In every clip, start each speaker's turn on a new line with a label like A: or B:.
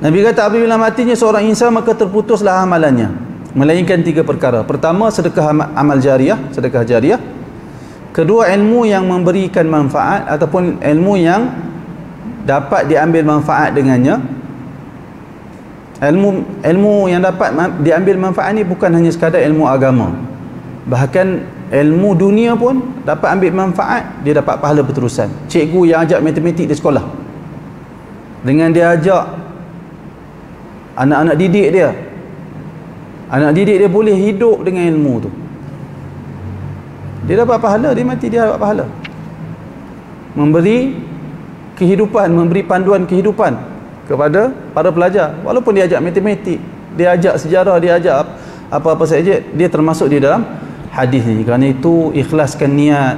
A: Nabi kata apabila matinya seorang insan maka terputuslah amalannya, melainkan 3 perkara. Pertama, sedekah amal jariah, sedekah jariah. Kedua, ilmu yang memberikan manfaat ataupun ilmu yang dapat diambil manfaat dengannya. Ilmu yang dapat diambil manfaat ni bukan hanya sekadar ilmu agama, bahkan ilmu dunia pun dapat ambil manfaat. Dia dapat pahala berterusan. Cikgu yang ajak matematik di sekolah, dengan dia ajak anak-anak didik dia, anak didik dia boleh hidup dengan ilmu tu, dia dapat pahala. Dia mati, dia dapat pahala. Memberi kehidupan, memberi panduan kehidupan kepada para pelajar. Walaupun dia ajak matematik, dia ajak sejarah, dia ajak apa-apa saja, dia termasuk di dalam hadis ni. Kerana itu ikhlaskan niat,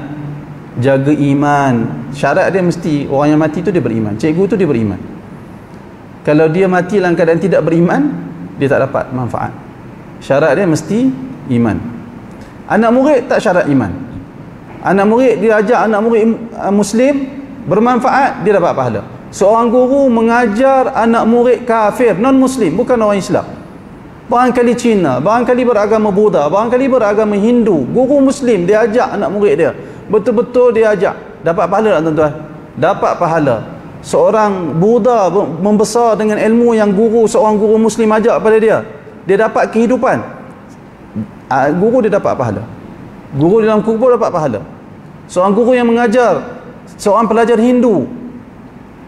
A: jaga iman. Syarat dia mesti orang yang mati tu dia beriman, cikgu tu dia beriman. Kalau dia mati dalam keadaan tidak beriman, dia tak dapat manfaat. Syarat dia mesti iman. Anak murid tak syarat iman. Anak murid dia ajak anak murid muslim bermanfaat, dia dapat pahala. Seorang guru mengajar anak murid kafir, non muslim, bukan orang Islam, barangkali Cina, barangkali beragama Buddha, barangkali beragama Hindu, guru muslim dia ajak anak murid dia, betul-betul dia ajak, dapat pahala tak tuan-tuan? Dapat pahala. Seorang Buddha membesar dengan ilmu yang seorang guru muslim ajak pada dia, dia dapat kehidupan. Guru dia dapat pahala. Guru dalam kubur dapat pahala. Seorang guru yang mengajar seorang pelajar Hindu,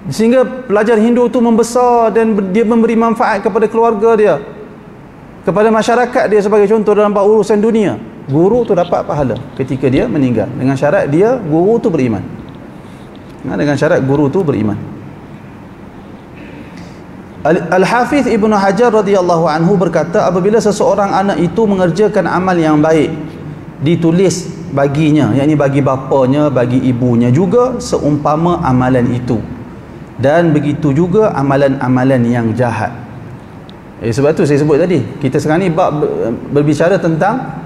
A: sehingga pelajar Hindu tu membesar dan dia memberi manfaat kepada keluarga dia, kepada masyarakat dia sebagai contoh dalam urusan dunia, guru tu dapat pahala ketika dia meninggal, dengan syarat dia, guru tu beriman. Dengan syarat guru tu beriman. Al-Hafiz Ibnu Hajar radhiyallahu anhu berkata, apabila seseorang anak itu mengerjakan amal yang baik, ditulis baginya, yakni bagi bapanya, bagi ibunya juga seumpama amalan itu, dan begitu juga amalan-amalan yang jahat. Sebab tu saya sebut tadi, kita sekarang ni berbicara tentang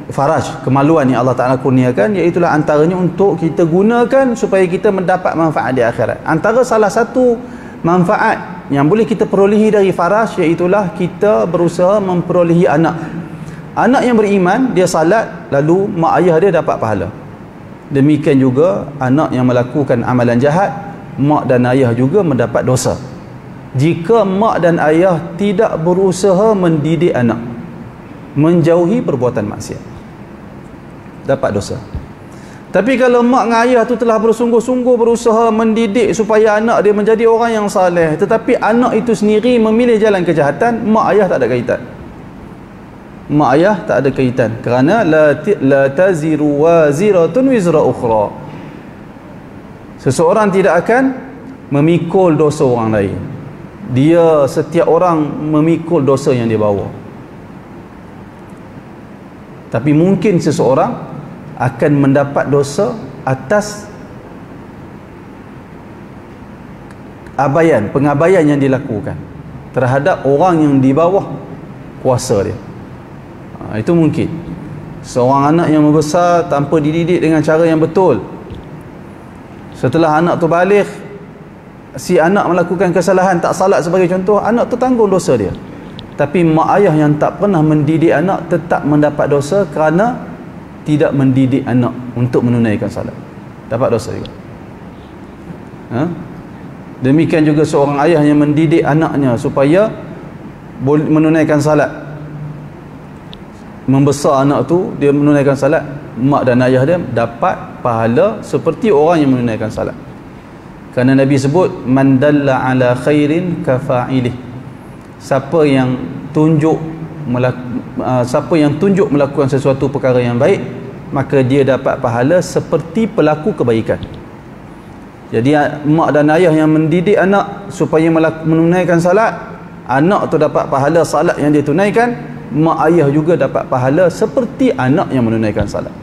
A: faraj, kemaluan yang Allah Ta'ala kurniakan, iaitulah antaranya untuk kita gunakan supaya kita mendapat manfaat di akhirat. Antara salah satu manfaat yang boleh kita perolehi dari faraj, iaitulah kita berusaha memperolehi anak. Anak yang beriman, dia salat, lalu mak ayah dia dapat pahala. Demikian juga anak yang melakukan amalan jahat, mak dan ayah juga mendapat dosa. Jika mak dan ayah tidak berusaha mendidik anak menjauhi perbuatan maksiat, dapat dosa. Tapi kalau mak dan ayah tu telah bersungguh-sungguh berusaha mendidik supaya anak dia menjadi orang yang saleh, tetapi anak itu sendiri memilih jalan kejahatan, mak ayah tak ada kaitan. Mak ayah tak ada kaitan, kerana la taziru waziratun wizra ukhra. Seseorang tidak akan memikul dosa orang lain. Dia, setiap orang memikul dosa yang dia bawa. Tapi mungkin seseorang akan mendapat dosa atas pengabaian yang dilakukan terhadap orang yang di bawah kuasa dia. Itu mungkin. Seorang anak yang membesar tanpa dididik dengan cara yang betul, setelah anak tu baligh, si anak melakukan kesalahan, tak salat sebagai contoh, anak tu tanggung dosa dia. Tapi mak ayah yang tak pernah mendidik anak tetap mendapat dosa kerana tidak mendidik anak untuk menunaikan salat, dapat dosa juga. Demikian juga seorang ayah yang mendidik anaknya supaya boleh menunaikan salat, membesar anak tu dia menunaikan salat, mak dan ayah dia dapat pahala seperti orang yang menunaikan salat. Kerana Nabi sebut, man dalla ala khairin kafa'ilih, siapa yang tunjuk melakukan sesuatu perkara yang baik, maka dia dapat pahala seperti pelaku kebaikan. Jadi mak dan ayah yang mendidik anak supaya menunaikan salat, anak tu dapat pahala salat yang dia tunaikan, mak ayah juga dapat pahala seperti anak yang menunaikan salat.